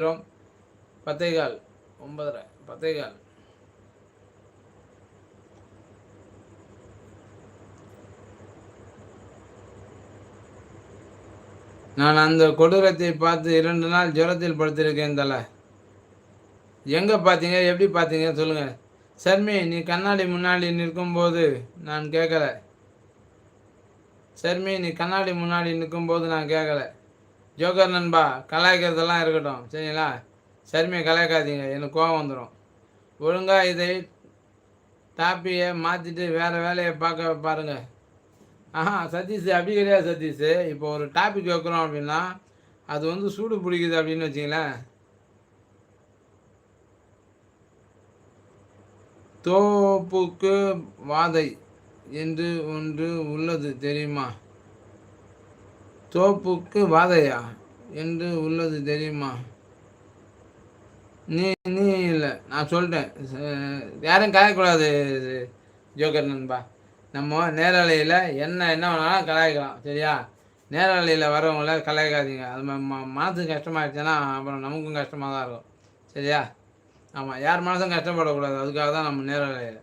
10:15 9:30 10:15. நான் அந்த கொடூரத்தை பார்த்து 2 நாள் ஜுரத்தில் படுத்திருக்கேன் தல. எங்க பார்த்தீங்க? எப்படி பார்த்தீங்க? சொல்லுங்க. ஷர்மி, நீ கண்ணாடி முன்னாடி நிற்கும்போது நான் கேட்கல. ஷர்மி, நீ கண்ணாடி முன்னாடி நிற்கும்போது நான் கேட்கல. ஜோக்கர் நண்பா, கலாய்க்கிறதெல்லாம் இருக்கட்டும், சரிங்களா? ஷர்மியை கலாய்க்காதீங்க, எனக்கு கோவம் வந்துடும். ஒழுங்காக இதை டாப்பியை மாற்றிட்டு வேறு வேலையை பார்க்க பாருங்க. சதீஷ் அப்படி கிடையாது சதீஷ். இப்போ ஒரு டாபிக் வைக்கிறோம் அப்படின்னா அது வந்து சூடு பிடிக்குது அப்படின்னு வச்சிங்களேன். தோப்புக்கு வாதை என்று ஒன்று உள்ளது தெரியுமா? தோப்புக்கு வாதையா என்று உள்ளது தெரியுமா? நீ நீ இல்லை, நான் சொல்லிட்டேன். யாரும் கலாய்க்கூடாது ஜோக்கர் நண்பா. நம்ம நேரலையில் என்ன வேணாலும் கலாய்க்கலாம், சரியா? நேரலையில் வரவங்கள கலாய்க்காதீங்க. அது மனசுக்கு கஷ்டமாகிடுச்சுன்னா அப்புறம் நமக்கும் கஷ்டமாக தான் இருக்கும், சரியா? ஆமாம், யார் மனசும் கஷ்டப்படக்கூடாது, அதுக்காக தான் நம்ம நேரலையில்